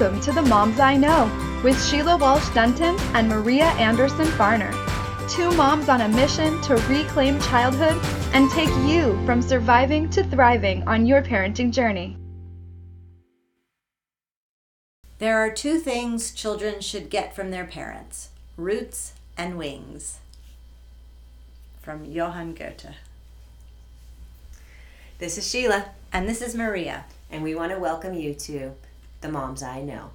Welcome to the Moms I Know with Sheila Walsh-Dunton and Maria Anderson-Farner. Two moms on a mission to reclaim childhood and take you from surviving to thriving on your parenting journey. There are two things children should get from their parents: roots and wings. From Johann Goethe. This is Sheila. And this is Maria. And we want to welcome you to The Moms I Know.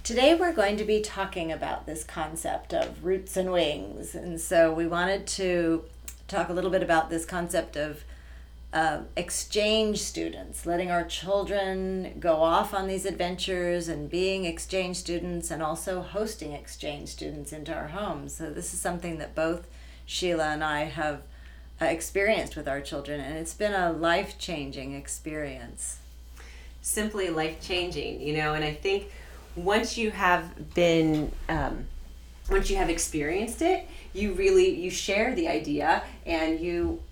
Today we're going to be talking about this concept of roots and wings. And so we wanted to talk a little bit about this concept of exchange students, letting our children go off on these adventures and being exchange students, and also hosting exchange students into our homes. So this is something that both Sheila and I have experienced with our children, and it's been a life-changing experience. Simply life-changing, and I think once you have experienced it, you share the idea and you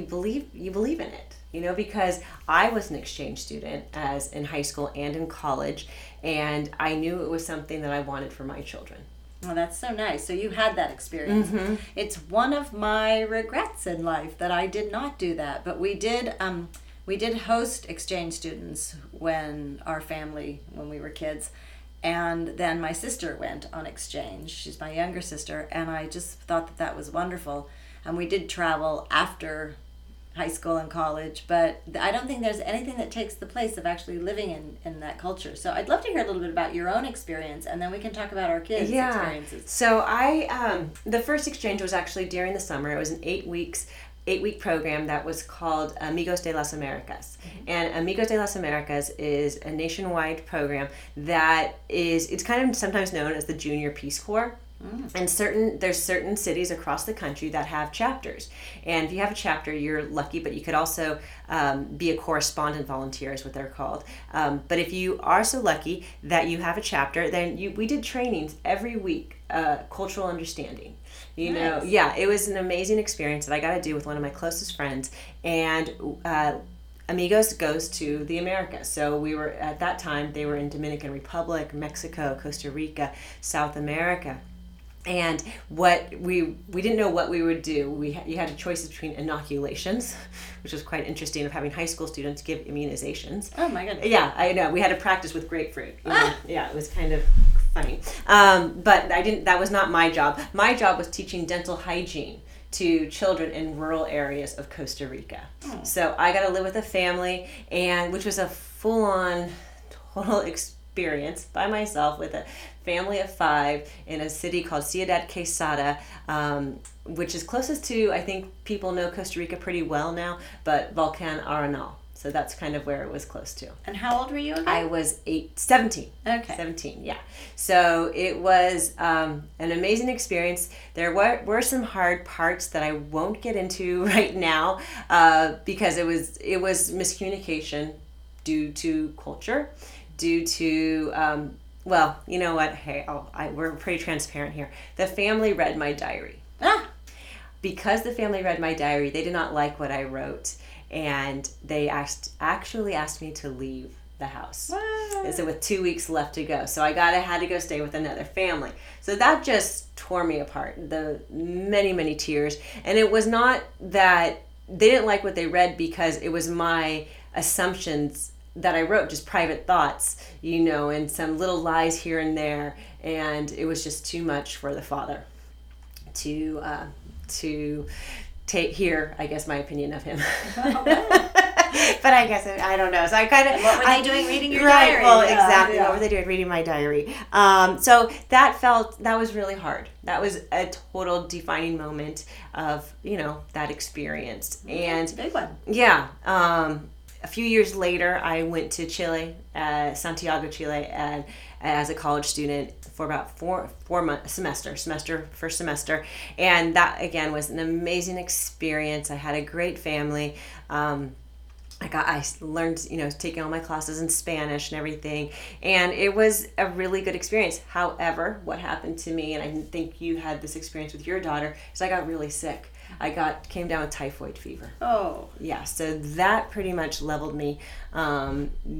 believe in it, because I was an exchange student as in high school and in college, and I knew it was something that I wanted for my children. Well, that's so nice. So you had that experience. Mm-hmm. It's one of my regrets in life that I did not do that. But we did host exchange students when we were kids. And then my sister went on exchange. She's my younger sister. And I just thought that was wonderful. And we did travel after high school and college, but I don't think there's anything that takes the place of actually living in that culture. So I'd love to hear a little bit about your own experience, and then we can talk about our kids' experiences. So the first exchange was actually during the summer. It was an 8-week program that was called Amigos de las Americas. Mm-hmm. And Amigos de las Americas is a nationwide program that it's kind of sometimes known as the Junior Peace Corps. And there's certain cities across the country that have chapters. And if you have a chapter, you're lucky, but you could also be a correspondent volunteer is what they're called. But if you are so lucky that you have a chapter, then we did trainings every week, cultural understanding. Nice. It was an amazing experience that I got to do with one of my closest friends. And Amigos goes to the Americas. So we were, at that time, they were in Dominican Republic, Mexico, Costa Rica, South America. And what we didn't know what we would do. You had choices between inoculations, which was quite interesting, of having high school students give immunizations. Oh my goodness. Yeah, I know. We had to practice with grapefruit. Yeah, it was kind of funny. But that was not my job. My job was teaching dental hygiene to children in rural areas of Costa Rica. Oh. So I got to live with a family, which was a full-on total experience by myself with a family of 5 in a city called Ciudad Quesada, which is closest to, I think people know Costa Rica pretty well now, but Volcan Arenal. So that's kind of where it was close to. And how old were you again? I was 17. Okay. 17, yeah. So it was an amazing experience. There were some hard parts that I won't get into right now because it was miscommunication due to culture, due to well, you know what? Hey, we're pretty transparent here. The family read my diary. Because the family read my diary, they did not like what I wrote, and they actually asked me to leave the house. So with 2 weeks left to go, so I had to go stay with another family. So that just tore me apart. The many tears, and it was not that they didn't like what they read because it was my assumptions that I wrote, just private thoughts, and some little lies here and there, and it was just too much for the father to hear, I guess, my opinion of him. But I guess I don't know. So I kind of. What were they doing reading your right, diary? Well, exactly. Yeah. What were they doing reading my diary? So that was really hard. That was a total defining moment of that experience. And big one. Yeah. A few years later, I went to Chile, Santiago, Chile, and as a college student for about first semester, and that again was an amazing experience. I had a great family. I learned, taking all my classes in Spanish and everything, and it was a really good experience. However, what happened to me, and I think you had this experience with your daughter, is I got really sick. I came down with typhoid fever. Oh. Yeah, so that pretty much leveled me,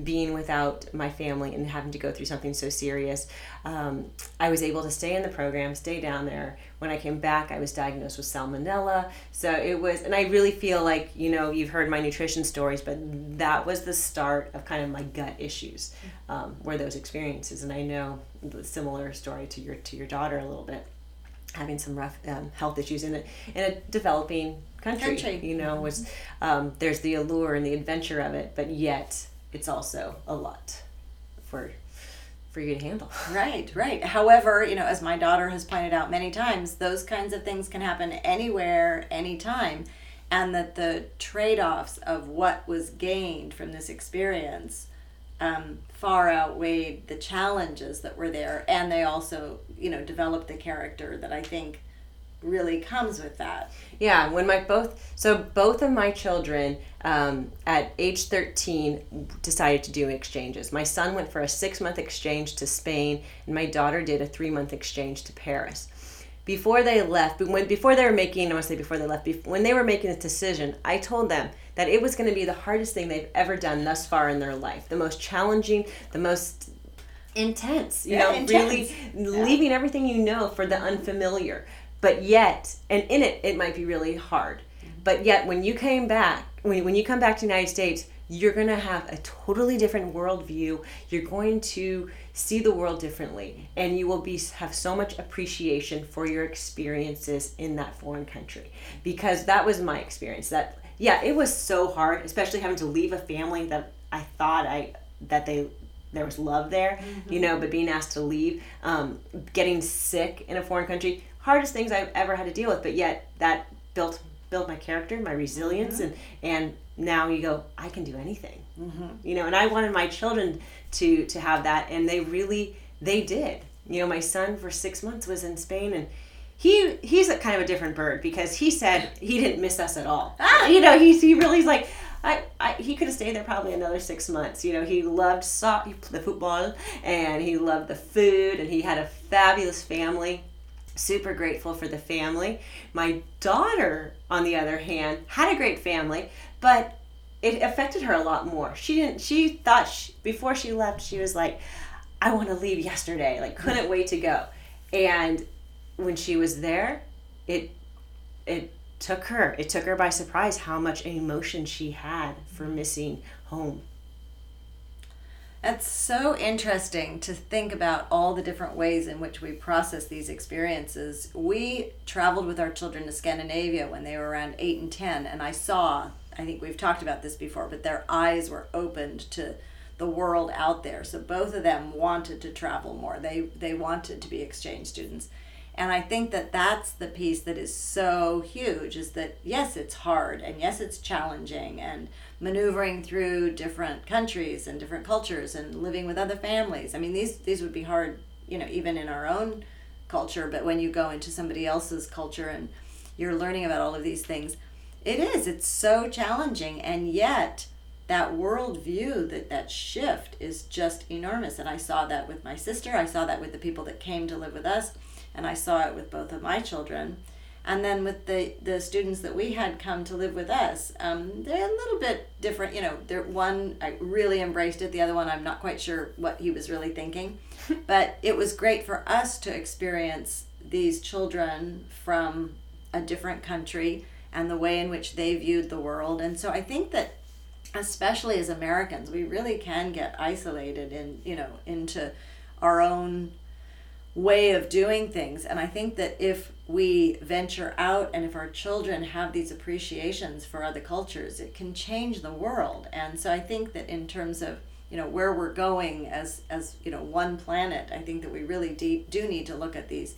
being without my family and having to go through something so serious. I was able to stay in the program, stay down there. When I came back, I was diagnosed with salmonella. So it was, and I really feel like, you've heard my nutrition stories, but that was the start of kind of my gut issues, were those experiences. And I know the similar story to your daughter a little bit, having some rough health issues in a developing country. Was there's the allure and the adventure of it, but yet it's also a lot for you to handle. Right. However, as my daughter has pointed out many times, those kinds of things can happen anywhere, anytime, and that the trade-offs of what was gained from this experience far outweighed the challenges that were there, and they also, developed the character that I think really comes with that. Yeah, when both of my children at age 13 decided to do exchanges. My son went for a 6-month exchange to Spain, and my daughter did a 3-month exchange to Paris. Before they left, when they were making the decision, I told them that it was going to be the hardest thing they've ever done thus far in their life, the most challenging, the most intense, really leaving everything for the unfamiliar. But yet, and in it might be really hard. But yet, when you come back to the United States, you're going to have a totally different worldview. You're going to see the world differently, and you will have so much appreciation for your experiences in that foreign country. Because that was my experience. It was so hard, especially having to leave a family that I thought there was love there, but being asked to leave, getting sick in a foreign country, hardest things I've ever had to deal with, but yet that built my character, my resilience, and now you go, I can do anything, and I wanted my children to have that, and they did. My son for 6 months was in Spain, and he's a kind of a different bird, because he said he didn't miss us at all. He really's like, he could have stayed there probably another 6 months. He loved the football, and he loved the food, and he had a fabulous family. Super grateful for the family. My daughter, on the other hand, had a great family, but it affected her a lot more. She thought before she left, she was like, I want to leave yesterday, like couldn't wait to go. And when she was there, it took her by surprise how much emotion she had for missing home. That's so interesting to think about all the different ways in which we process these experiences. We traveled with our children to Scandinavia when they were around 8 and 10, and I think we've talked about this before, but their eyes were opened to the world out there. So both of them wanted to travel more. They wanted to be exchange students. And I think that that's the piece that is so huge, is that yes, it's hard, and yes, it's challenging, and maneuvering through different countries and different cultures and living with other families. I mean, these would be hard, even in our own culture, but when you go into somebody else's culture and you're learning about all of these things, it's so challenging, and yet that worldview, that shift is just enormous. And I saw that with my sister, I saw that with the people that came to live with us, and I saw it with both of my children. And then with the students that we had come to live with us, they're a little bit different. One, I really embraced it. The other one, I'm not quite sure what he was really thinking. But it was great for us to experience these children from a different country and the way in which they viewed the world. And so I think that, especially as Americans, we really can get isolated into our own way of doing things. And I think that if we venture out and if our children have these appreciations for other cultures, it can change the world. And so I think that in terms of where we're going as one planet, I think that we really do need to look at these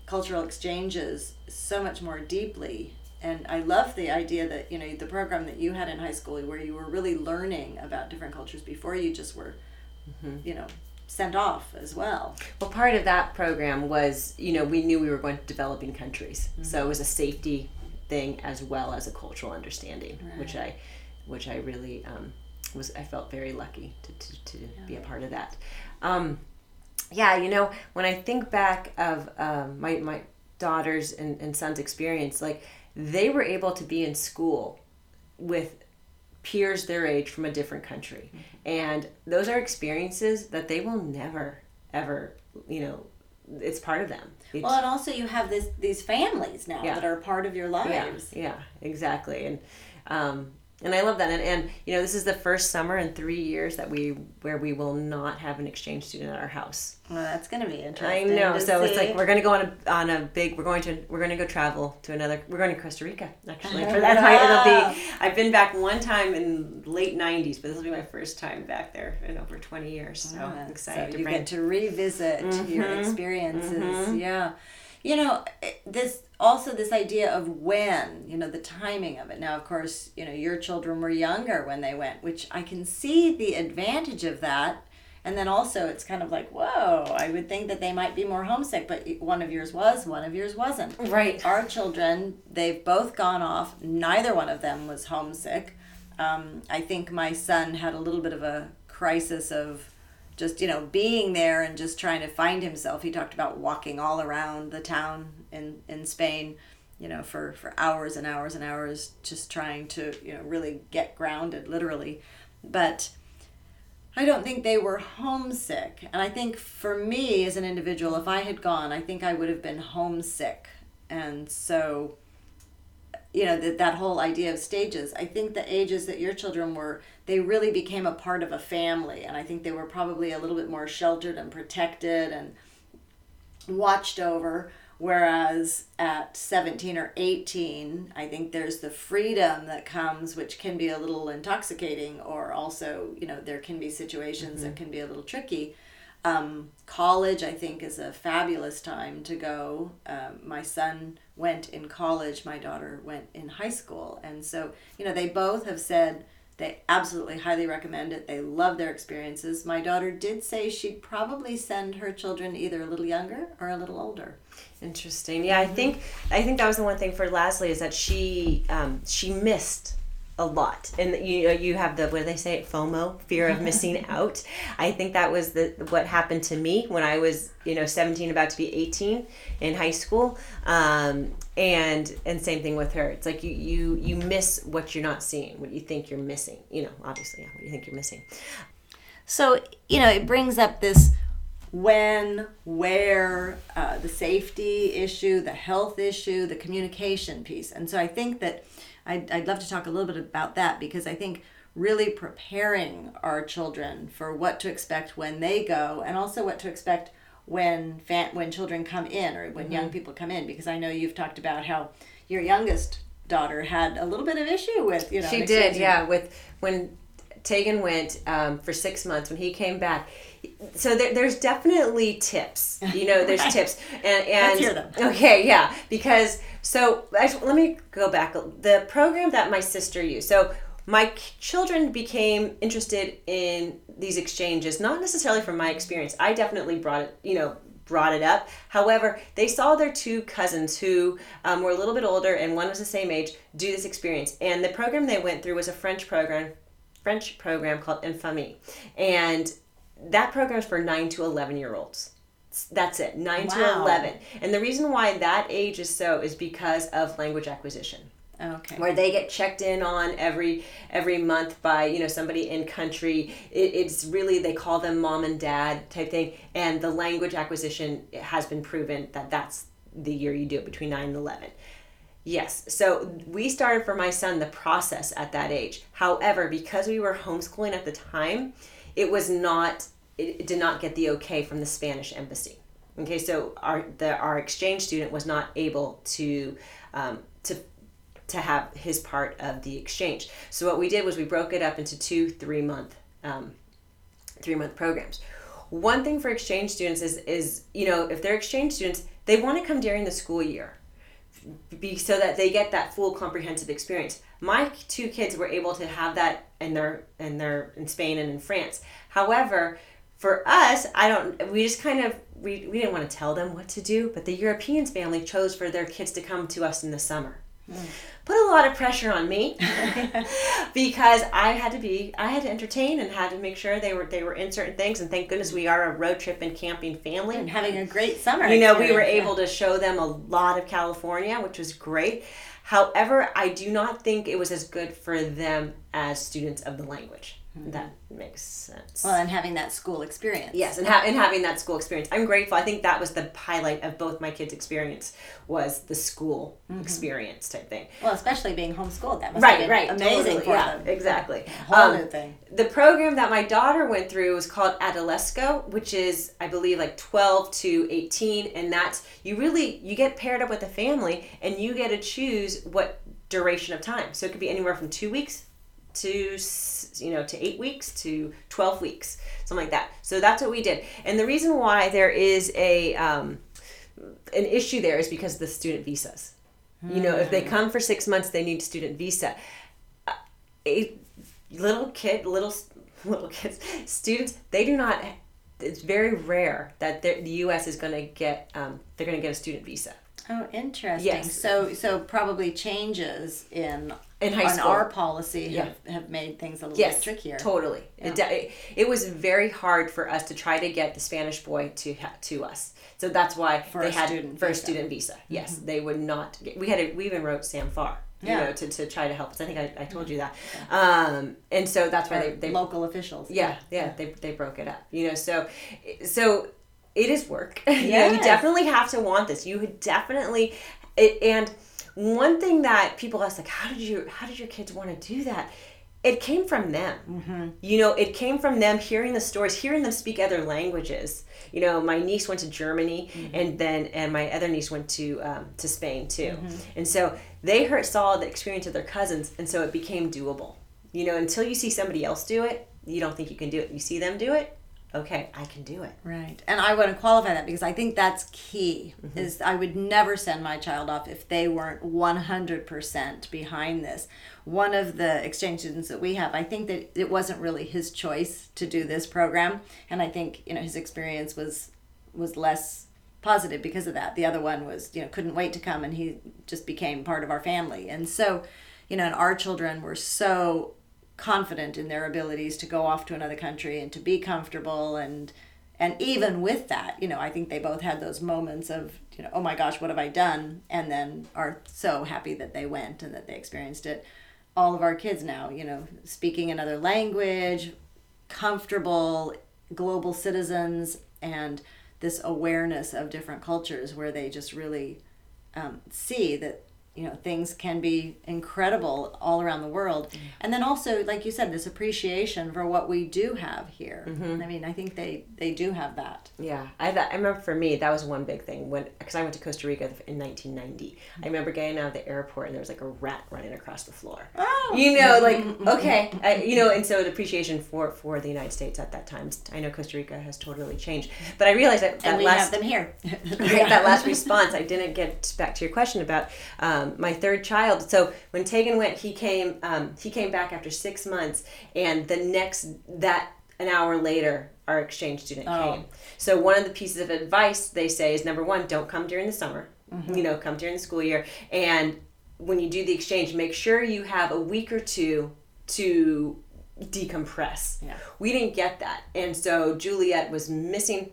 cultural exchanges so much more deeply. And I love the idea that the program that you had in high school, where you were really learning about different cultures before you just were sent off as well. Well, part of that program was, we knew we were going to developing countries. So it was a safety thing as well as a cultural understanding, right. which I really I felt very lucky to be a part of that. When I think back of my daughter's and son's experience, like they were able to be in school with peers their age from a different country. And those are experiences that they will never, ever, it's part of them. Well, and also you have these families now that are part of your lives. Yeah, exactly. And I love that. And this is the first summer in 3 years where we will not have an exchange student at our house. Well, that's going to be I interesting. know. to So it's see. like we're going to go we're going to go travel to we're going to Costa Rica actually. I've been back one time in late 90s, but this will be my first time back there in over 20 years. So I'm excited so you get to revisit your experiences. Yeah. This idea of when, the timing of it. Now, of course, your children were younger when they went, which I can see the advantage of that. And then also it's kind of like, whoa, I would think that they might be more homesick, but one of yours was, one of yours wasn't. Right. Our children, they've both gone off. Neither one of them was homesick. I think my son had a little bit of a crisis of just, being there and just trying to find himself. He talked about walking all around the town in Spain, for hours and hours and hours, just trying to, really get grounded, literally. But I don't think they were homesick. And I think for me as an individual, if I had gone, I think I would have been homesick. And so, that whole idea of stages, I think the ages that your children were, they really became a part of a family. And I think they were probably a little bit more sheltered and protected and watched over. Whereas at 17 or 18, I think there's the freedom that comes, which can be a little intoxicating, or also, there can be situations that can be a little tricky. College, I think, is a fabulous time to go. My son went in college. My daughter went in high school. And so, they both have said they absolutely highly recommend it. They love their experiences. My daughter did say she'd probably send her children either a little younger or a little older. Interesting. Yeah, I think that was the one thing for Leslie is that she missed a lot, and you have the, what do they say, FOMO, fear of missing out. I think that was what happened to me when I was 17, about to be 18 in high school, and same thing with her. It's like you miss what you're not seeing, what you think you're missing. Obviously, what you think you're missing. So it brings up this when, where, the safety issue, the health issue, the communication piece. And so I think that I'd love to talk a little bit about that, because I think really preparing our children for what to expect when they go, and also what to expect when children come in, or when young people come in, because I know you've talked about how your youngest daughter had a little bit of issue with, She did, yeah, with when Tegan went for 6 months, when he came back. So there's definitely tips, there's tips. And Let's hear them. Okay, yeah, because, so actually, let me go back. The program that my sister used, so my children became interested in these exchanges, not necessarily from my experience. I definitely brought it up. However, they saw their two cousins who were a little bit older, and one was the same age, do this experience. And the program they went through was a French program called Infamie. And that program is for 9 to 11-year-olds. That's it, 9 to 11. And the reason why that age is because of language acquisition. Okay. Where they get checked in on every month by somebody in country. It's really, they call them mom and dad type thing. And the language acquisition has been proven that that's the year you do it, between 9 and 11. Yes, so we started for my son the process at that age. However, because we were homeschooling at the time, it did not get the okay from the Spanish embassy. Okay, so our exchange student was not able to have his part of the exchange. So what we did was we broke it up into 2 3-month programs. One thing for exchange students is if they're exchange students, they want to come during the school year, so that they get that full comprehensive experience. My 2 kids were able to have that in Spain and in France. However, for us, we didn't want to tell them what to do, but the Europeans family chose for their kids to come to us in the summer. Put a lot of pressure on me because I had to entertain and had to make sure they were in certain things. And thank goodness we are a road trip and camping family. And having a great summer. We were able to show them a lot of California, which was great. However, I do not think it was as good for them as students of the language. That makes sense. Well, and having that school experience. Yes, and having that school experience. I'm grateful. I think that was the highlight of both my kids' experience was the school experience type thing. Well, especially being homeschooled. That must have been amazing totally, for them. Exactly. A whole new thing. The program that my daughter went through was called Adolesco, which is, I believe, like 12 to 18. And that's, you get paired up with a family and you get to choose what duration of time. So it could be anywhere from 2 weeks to 8 weeks to 12 weeks, something like that. So that's what we did. And the reason why there is an issue there is because of the student visas. If they come for 6 months, they need a student visa. Little kids, students, they do not. It's very rare that the U.S. is going to get. They're going to get a student visa. Oh, interesting. Yes. So probably changes in high school. Our policy have made things a little bit trickier. Totally. Yeah. It was very hard for us to try to get the Spanish boy to us. So that's why for a student visa. Yes, they would not. We even wrote Sam Farr. To try to help us. I think I told you that. And so that's why they local officials. They broke it up. So it is work. Yes. You definitely have to want this. You would definitely, and one thing that people ask, like, how did your kids want to do that? It came from them. Mm-hmm. It came from them hearing the stories, hearing them speak other languages. My niece went to Germany, and my other niece went to Spain too. Mm-hmm. And so they saw the experience of their cousins, and so it became doable. Until you see somebody else do it, you don't think you can do it. You see them do it, okay, I can do it. Right. And I want to qualify that because I think that's key, is I would never send my child off if they weren't 100% behind this. One of the exchange students that we have, I think that it wasn't really his choice to do this program. And I think, his experience was less positive because of that. The other one was, couldn't wait to come, and he just became part of our family. And so, and our children were so confident in their abilities to go off to another country and to be comfortable, and even with that, I think they both had those moments of, oh my gosh, what have I done? And then are so happy that they went and that they experienced it. All of our kids now, speaking another language, comfortable global citizens, and this awareness of different cultures where they just really see that things can be incredible all around the world. And then also, like you said, this appreciation for what we do have here. I mean, I think they do have that. Yeah. I remember for me, that was one big thing because I went to Costa Rica in 1990. I remember getting out of the airport and there was like a rat running across the floor. Oh. Okay. And so the appreciation for the United States at that time. I know Costa Rica has totally changed. But I realized that and we have them here. That last response, I didn't get back to your question about my third child. So when Tegan went, he came back after 6 months, and an hour later, our exchange student came. So one of the pieces of advice they say is, number one, don't come during the summer. Come during the school year. And when you do the exchange, make sure you have a week or two to decompress. Yeah. We didn't get that. And so Juliet was missing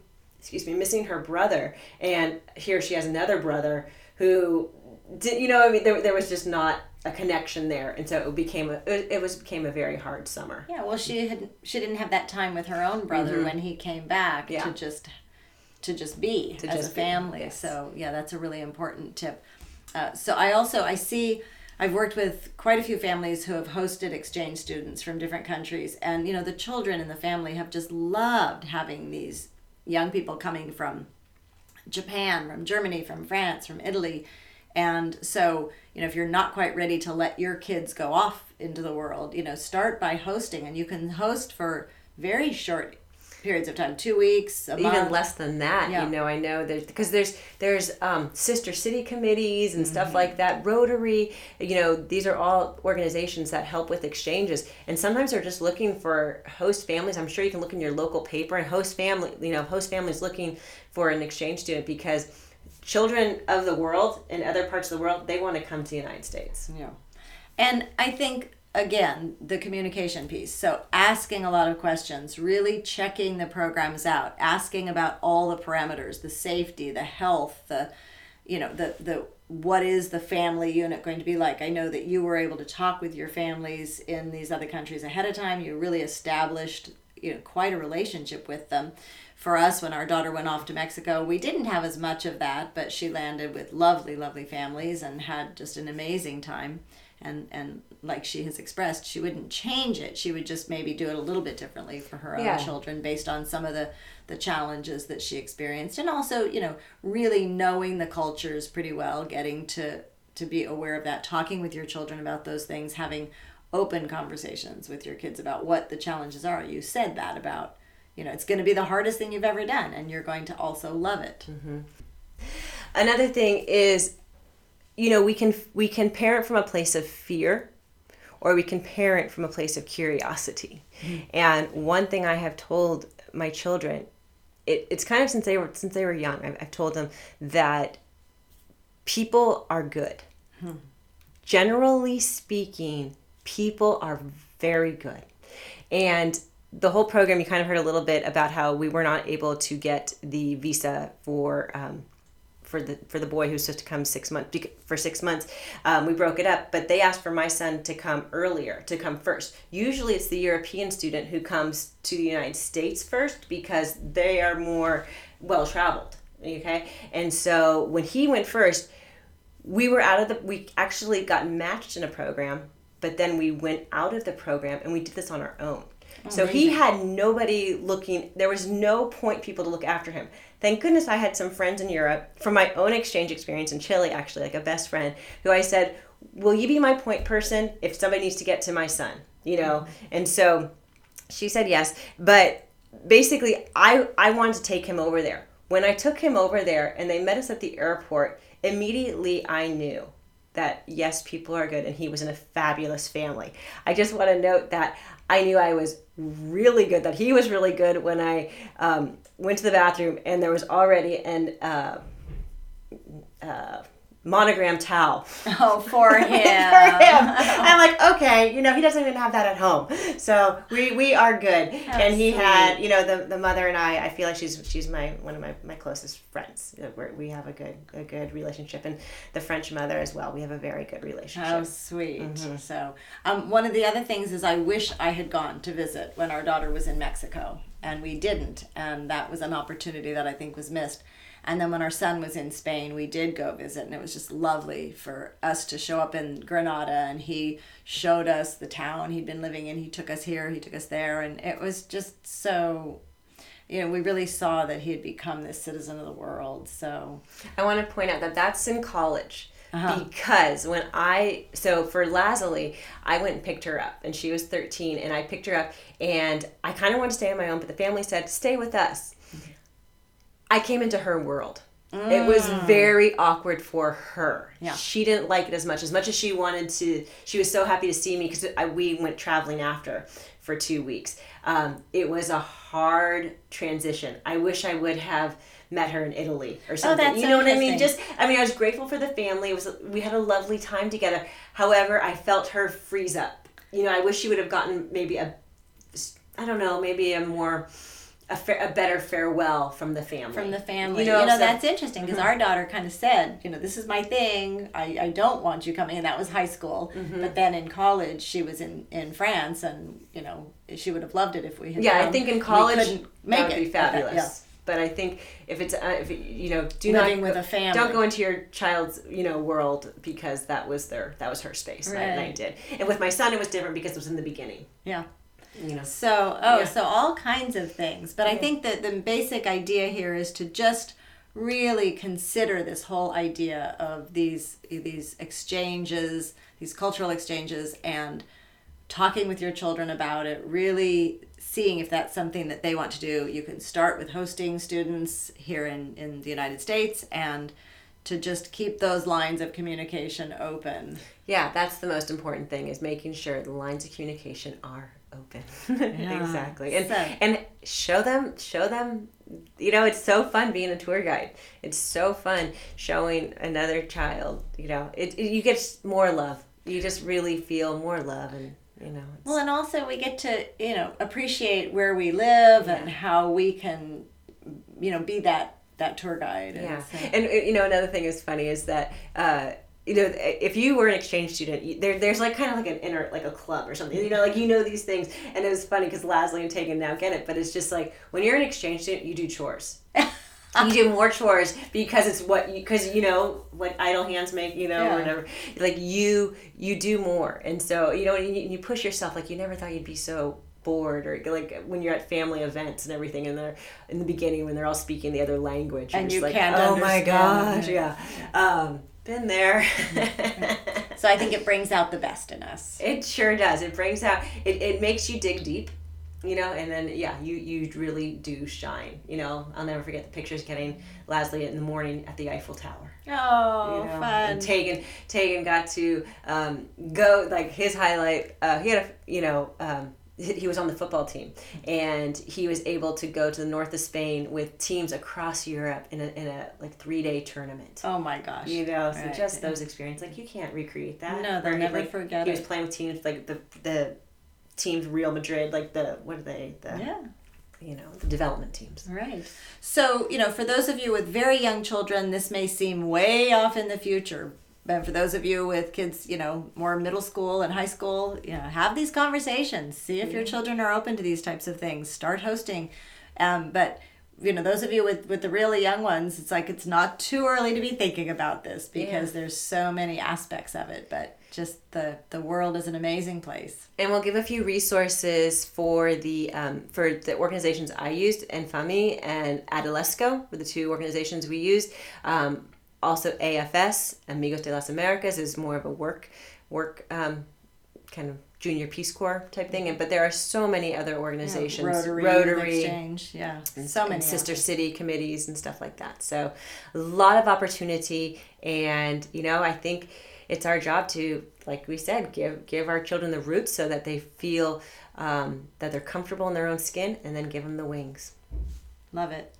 her brother, and here she has another brother who there was just not a connection there, and so it became a very hard summer. Yeah, well, she didn't have that time with her own brother when he came back to just be as a family. Yes. So yeah, that's a really important tip. So I've worked with quite a few families who have hosted exchange students from different countries, and the children in the family have just loved having these young people coming from Japan, from Germany, from France, from Italy. And so, if you're not quite ready to let your kids go off into the world, start by hosting. And you can host for very short periods of time, 2 weeks, a month. Even less than that. Yeah. I know because there's sister city committees and stuff like that, Rotary. These are all organizations that help with exchanges. And sometimes they're just looking for host families. I'm sure you can look in your local paper and host families looking for an exchange student, because children of the world in other parts of the world, they want to come to the United States. Yeah. And I think, again, the communication piece. So asking a lot of questions, really checking the programs out, asking about all the parameters, the safety, the health, the what is the family unit going to be like? I know that you were able to talk with your families in these other countries ahead of time. You really established, quite a relationship with them. For us, when our daughter went off to Mexico, we didn't have as much of that, but she landed with lovely, lovely families and had just an amazing time. And like she has expressed, she wouldn't change it. She would just maybe do it a little bit differently for her own children based on some of the challenges that she experienced. And also, really knowing the cultures pretty well, getting to be aware of that, talking with your children about those things, having open conversations with your kids about what the challenges are. You said that about, it's going to be the hardest thing you've ever done, and you're going to also love it. Mm-hmm. Another thing is, we can parent from a place of fear, or we can parent from a place of curiosity. Mm-hmm. And one thing I have told my children, it's kind of since they were young, I've told them that people are good. Mm-hmm. Generally speaking, people are very good. And the whole program, you kind of heard a little bit about how we were not able to get the visa for the boy who's supposed to come 6 months for 6 months. We broke it up, but they asked for my son to come first. Usually it's the European student who comes to the United States first because they are more well-traveled. Okay. And so when he went first, we actually got matched in a program, but then we went out of the program and we did this on our own. So he had nobody looking. There was no point people to look after him. Thank goodness I had some friends in Europe from my own exchange experience in Chile, actually, like a best friend, who I said, will you be my point person if somebody needs to get to my son? And so she said yes. But basically, I wanted to take him over there. When I took him over there and they met us at the airport, immediately I knew that, yes, people are good, and he was in a fabulous family. I just want to note that I knew I was really good, that he was really good when I went to the bathroom and there was already an monogram towel. Oh, for him. For him. I'm like, okay, he doesn't even have that at home. So we are good. That's and he sweet. Had, the mother and I feel like she's one of my closest friends. We have a good relationship. And the French mother as well. We have a very good relationship. Oh, sweet. Mm-hmm. So one of the other things is I wish I had gone to visit when our daughter was in Mexico. And we didn't. And that was an opportunity that I think was missed. And then when our son was in Spain, we did go visit, and it was just lovely for us to show up in Granada, and he showed us the town he'd been living in. He took us here, he took us there, and it was just so, we really saw that he had become this citizen of the world. So I want to point out that that's in college. Uh-huh. Because for Lazuli, I went and picked her up, and she was 13, and I picked her up, and I kind of wanted to stay on my own, but the family said, stay with us. I came into her world. It was very awkward for her. Yeah. She didn't like it as much as she wanted to. She was so happy to see me because we went traveling after for 2 weeks. It was a hard transition. I wish I would have met her in Italy or something. Oh, that's you know what I mean? I was grateful for the family. We had a lovely time together. However, I felt her freeze up. I wish she would have gotten maybe a better farewell from the family. That's interesting because our daughter kind of said, this is my thing. I don't want you coming. And that was high school. Mm-hmm. But then in college, she was in France, and, she would have loved it if we had I think in college, that would be fabulous. Yeah. But I think if it's, do living with a family. Don't go into your child's, world, because that was her space. Right. And I did. And with my son, it was different because it was in the beginning. Yeah. So all kinds of things. But I think that the basic idea here is to just really consider this whole idea of these exchanges, these cultural exchanges, and talking with your children about it, really seeing if that's something that they want to do. You can start with hosting students here in the United States, and to just keep those lines of communication open. Yeah, that's the most important thing, is making sure the lines of communication are open. Yeah. Exactly. And So- and show them, it's so fun being a tour guide. It's so fun showing another child, you get more love. You just really feel more love, and it's, Well, and also we get to, appreciate where we live and how we can, be that tour guide. yeah. So- And another thing is funny is that if you were an exchange student, there's like kind of like a club or something, these things. And it was funny because Leslie and Tegan now get it, but it's just like when you're an exchange student, you do chores. You do more chores because it's what idle hands make, or whatever. Like you do more, and so you push yourself. Like you never thought you'd be so bored, or like when you're at family events and everything, and they're in the beginning when they're all speaking the other language, and you like, can't oh understand. my gosh, yeah. Been there. So I think it brings out the best in us. It sure does. It brings out. It makes you dig deep. And then you really do shine. I'll never forget the pictures getting Leslie in the morning at the Eiffel Tower. Oh, fun. And Tegan got to go, like his highlight. He had he was on the football team, and he was able to go to the north of Spain with teams across Europe in a like 3-day tournament. Oh my gosh. So Right. just those experiences, like you can't recreate that. No, they'll Or, never like, forget He was it. playing with teams like the teams Real Madrid, like the development teams. Right. So, for those of you with very young children, this may seem way off in the future. But for those of you with kids, more middle school and high school, have these conversations. See if your children are open to these types of things. Start hosting. But, those of you with the really young ones, it's like it's not too early to be thinking about this because there's so many aspects of it. But just the world is an amazing place. And we'll give a few resources for the organizations I used, Enfami and Adolesco were the two organizations we used. Also AFS, Amigos de las Americas, is more of a work kind of junior Peace Corps type thing. But there are so many other organizations. Rotary Exchange, so many. Sister city committees and stuff like that. So a lot of opportunity, and I think it's our job to, like we said, give our children the roots so that they feel that they're comfortable in their own skin, and then give them the wings. Love it.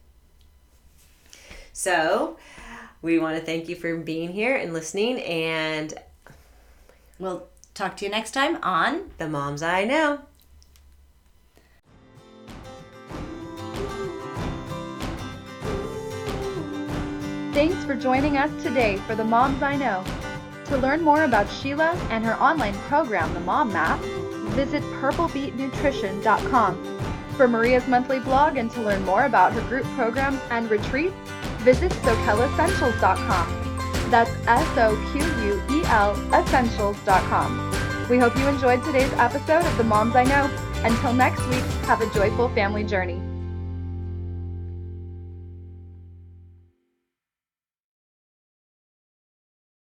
So we want to thank you for being here and listening, and We'll talk to you next time on The Moms I Know. Thanks for joining us today for The Moms I Know. To learn more about Sheila and her online program, The Mom Map, visit purplebeetnutrition.com. For Maria's monthly blog and to learn more about her group programs and retreats, visit SoquelEssentials.com. That's SOQUEL Essentials.com. We hope you enjoyed today's episode of The Moms I Know. Until next week, have a joyful family journey.